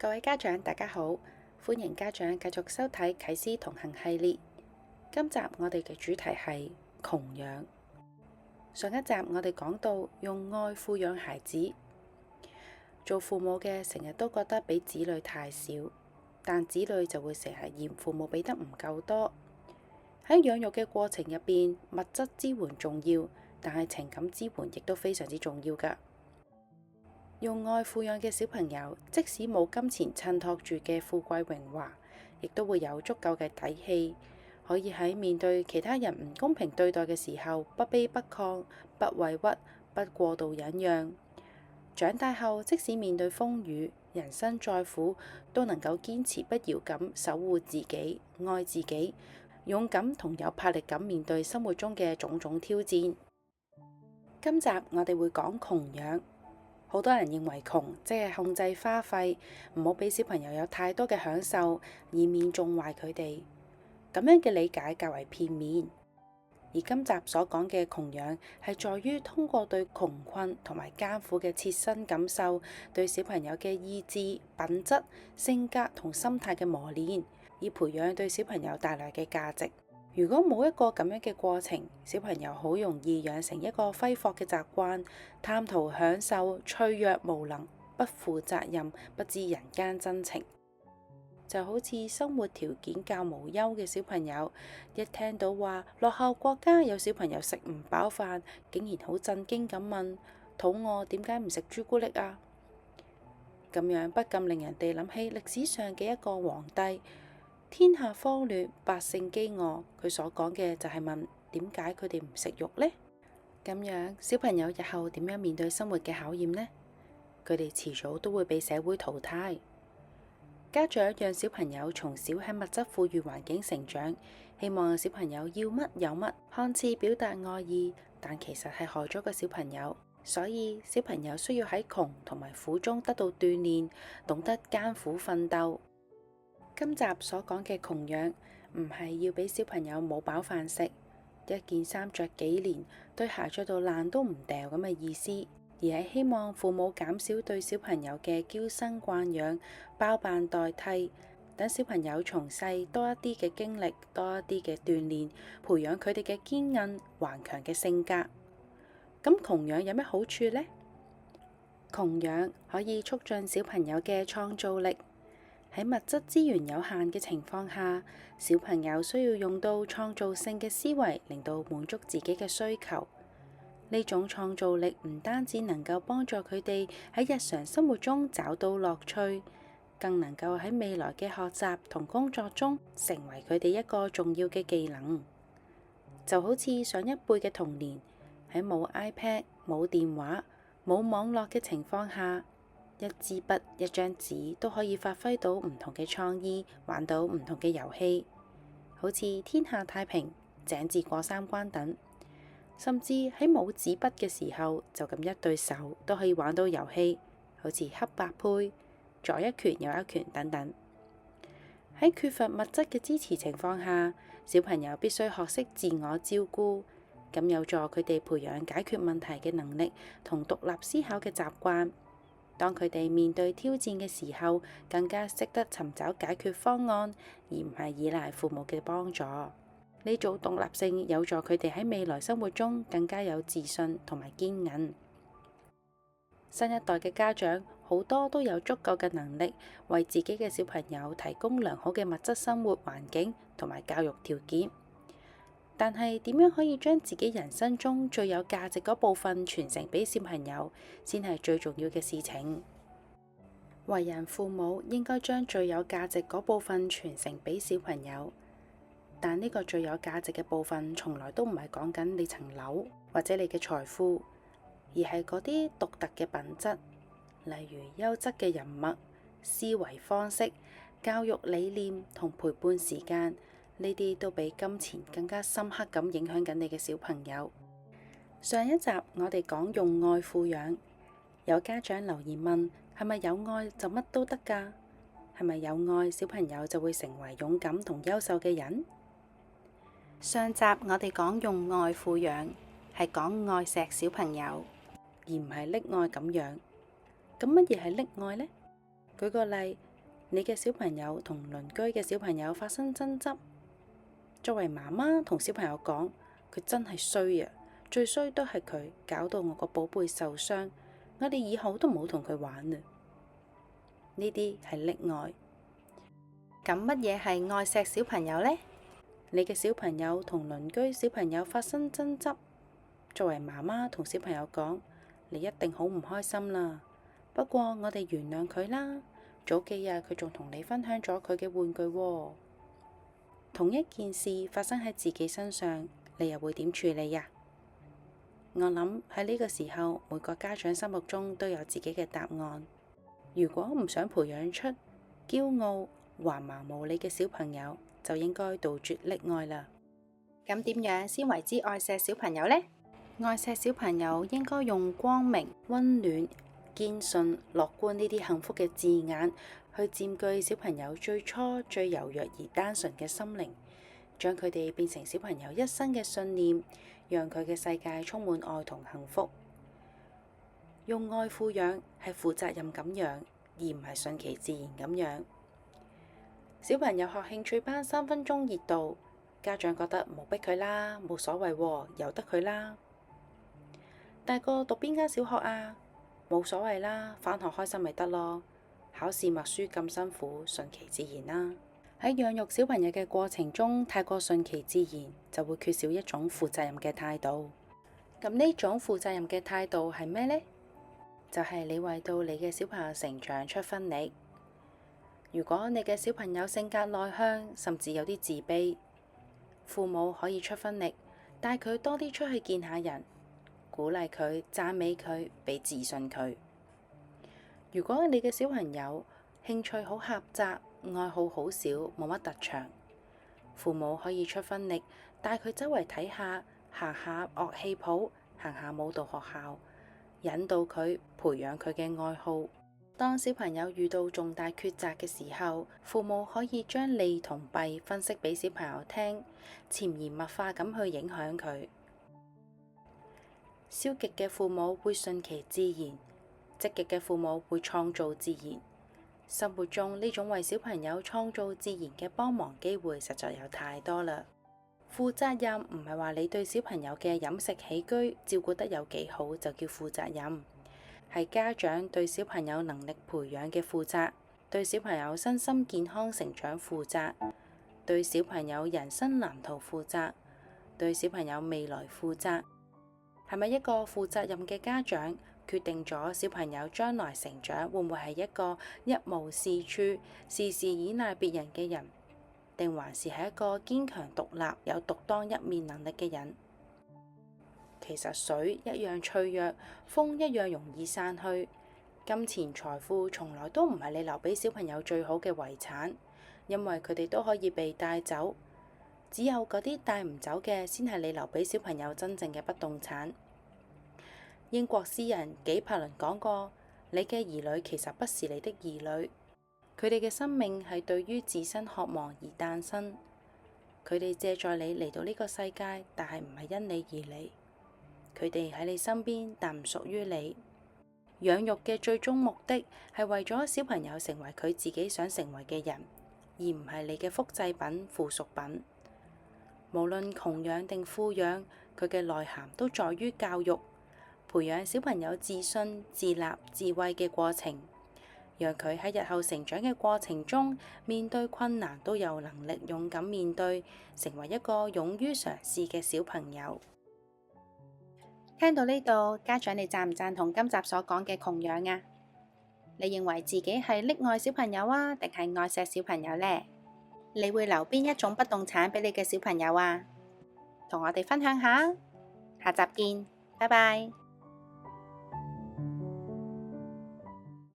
各位家長，大家好，歡迎家長繼續收睇啟思同行系列。今集我哋嘅主題係窮養。上一集我哋講到用愛撫養孩子，做父母嘅成日都覺得俾子女太少，但子女就會成日嫌父母俾得唔夠多。喺養育嘅過程入邊，物質支援重要，但係情感支援亦都非常之重要㗎。用愛撫養嘅小朋友，即使冇金錢襯托住嘅富貴榮華，亦都會有足夠嘅底氣，可以喺面對其他人唔公平對待嘅時候，不卑不亢，不委屈，不過度忍讓。長大後，即使面對風雨，人生再苦，都能夠堅持不搖咁守護自己，愛自己，勇敢同有魄力咁面對生活中嘅種種挑戰。今集我哋會講窮養。好多人認為窮即係控制花費，唔好俾小朋友有太多嘅享受，以免縱壞佢哋。咁樣嘅理解較為片面。而今集所講嘅窮養，係在於通過對窮困同埋艱苦嘅切身感受，對小朋友嘅意志、品質、性格同心態嘅磨練，以培養對小朋友帶來嘅價值。如果冇一個咁樣嘅過程，小朋友好容易養成一個揮霍嘅習慣，貪圖享受，脆弱無能，不負責任，不知人間真情。就好似生活條件較無憂嘅小朋友，一聽到話落後國家有小朋友食唔飽飯，竟然好震驚咁問：肚餓點解唔食朱古力啊？咁樣不禁令人哋諗起歷史上嘅一個皇帝。天下荒亂，百姓飢餓，佢所講嘅就係問點解佢哋唔食肉呢？咁樣小朋友日後點樣面對生活嘅考驗呢？佢哋遲早都會被社會淘汰。家長讓小朋友從小喺物質富裕環境成長，希望小朋友要乜有乜，看似表達愛意，但其實係害咗個小朋友。所以小朋友需要喺窮同埋苦中得到鍛煉，懂得艱苦奮鬥。今集所講嘅窮養，唔係要俾小朋友冇飽飯食，一件衫着幾年，對鞋着到爛都唔掉咁嘅意思，而係希望父母減少對小朋友嘅嬌生慣養、包辦代替，等小朋友從細多一啲嘅經歷，多一啲嘅鍛煉，培養佢哋嘅堅韌頑強嘅性格。咁窮養有咩好處呢？窮養可以促進小朋友嘅創造力。喺物質資源有限嘅情況下，小朋友需要用到創造性嘅思維，令到滿足自己嘅需求。呢種創造力唔單止能夠幫助佢哋喺日常生活中找到樂趣，更能夠喺未來嘅學習同工作中成為佢哋一個重要嘅技能。就好似上一輩嘅童年，喺冇 iPad、冇電話、冇網絡嘅情況下，一支筆、一張紙都可以發揮到唔同嘅創意，玩到唔同嘅遊戲，好似天下太平、井字過三關等。甚至喺冇紙筆嘅時候，就咁一對手都可以玩到遊戲，好似黑白配、左一拳右一拳等等。喺缺乏物質嘅支持情況下，小朋友必須學識自我照顧，咁有助佢哋培養解決問題嘅能力同獨立思考嘅習慣。當佢哋面對挑戰嘅時候，更加識得尋找解決方案，而唔係依賴父母嘅幫助。呢種獨立性有助佢哋喺未來生活中更加有自信同埋堅韌。新一代嘅家長好多都有足夠嘅能力，為自己嘅小朋友提供良好嘅物質生活環境同埋教育條件。但係點樣可以將自己人生中最有價值嗰部分傳承俾小朋友，先係最重要嘅事情。為人父母應該將最有價值嗰部分傳承俾小朋友，但呢個最有價值嘅部分，從來都唔係講緊你層樓或者你嘅財富，而係嗰啲獨特嘅品質，例如優質嘅人脈、思維方式、教育理念同陪伴時間。呢啲都比金錢更加深刻咁影響緊你嘅小朋友。上一集我哋講用愛撫養，有家長留言問：係咪有愛就乜都得㗎？係咪有愛小朋友就會成為勇敢同優秀嘅人？上集我哋講用愛撫養，係講愛錫小朋友，而唔係溺愛咁養。咁乜嘢係溺愛呢？舉個例，你嘅小朋友同鄰居嘅小朋友發生爭執，作為媽媽同小朋友講，佢真係衰啊！最衰都係佢搞到我個寶貝受傷，我哋以後都唔好同佢玩啦。呢啲係溺愛。咁乜嘢係愛錫小朋友呢？你嘅小朋友同鄰居小朋友發生爭執，作為媽媽同小朋友講，你一定好唔開心啦。不過我哋原諒佢啦。早幾日佢仲同你分享咗佢嘅玩具喎。同一件事發生喺自己身上，你又會點處理呀？我諗喺呢個時候，每個家長心目中都有自己嘅答案。如果唔想培養出驕傲、橫蠻無理嘅小朋友，就應該杜絕溺愛啦。咁點樣先為之愛錫小朋友呢？愛錫小朋友應該用光明、溫暖、堅信、樂觀呢啲幸福嘅字眼去佔據小朋友最初最柔弱而單純嘅心靈，將佢哋變成小朋友一生嘅信念，讓佢嘅世界充滿愛同幸福。用愛撫養係負責任咁養，而唔係順其自然咁養。小朋友學興趣班3分鐘熱度，家長覺得冇逼佢啦，冇所謂喎，由得佢啦。大個讀邊間小學啊？冇所謂啦，返學開心咪得咯。考試默書咁辛苦，順其自然啦。喺養育小朋友嘅過程中，太過順其自然，就會缺少一種負責任嘅態度。咁呢種負責任嘅態度係咩呢？就係你為到你嘅小朋友成長出分力。如果你嘅小朋友性格內向，甚至有啲自卑，父母可以出分力，帶佢多啲出去見下人，鼓勵佢、讚美佢、俾自信佢。如果你嘅小朋友興趣好狹窄，愛好好少，冇乜特長，父母可以出分力，帶佢周圍睇下，行下樂器鋪，行下舞蹈學校，引導佢，培養佢嘅愛好。當小朋友遇到重大抉擇嘅時候，父母可以將利同弊分析俾小朋友聽，潛移默化咁去影響佢。消極嘅父母會順其自然，積極嘅父母會創造自然。生活中呢種為小朋友創造自然嘅幫忙機會實在有太多啦。負責任唔係話你對小朋友嘅飲食起居照顧得有幾好就叫負責任，係家長對小朋友能力培養嘅負責，對小朋友身心健康成長負責，對小朋友人生藍圖負責，對小朋友未來負責。係咪一個負責任嘅家長，決定咗小朋友將來成長會唔會係一個一無是處、事事依賴別人嘅人，定還是係一個堅強獨立、有獨當一面能力嘅人？其實水一樣脆弱，風一樣容易散去。金錢財富從來都唔係你留俾小朋友最好嘅遺產，因為佢哋都可以被帶走。只有嗰啲帶唔走嘅，先係你留俾小朋友真正嘅不動產。英國詩人紀柏倫講過：你嘅兒女其實不是你的兒女，佢哋嘅生命係對於自身渴望而誕生。佢哋借助你嚟到呢個世界，但係唔係因你而嚟。佢哋喺你身邊，但唔屬於你。養育嘅最終目的係為咗小朋友成為佢自己想成為嘅人，而唔係你嘅複製品、附屬品。無論窮養定富養，佢嘅內涵都在於教育，培養小朋友自信、自立、智慧嘅過程，讓佢喺日後成長嘅過程中，面對困難都有能力勇敢面對，成為一個勇於嘗試嘅小朋友。聽到呢度，家長你贊唔贊同今集所講嘅窮養啊？你認為自己係溺愛小朋友啊，定係愛錫小朋友呢？你會留邊一種不動產俾你嘅小朋友啊？同我哋分享下，下集見，拜拜。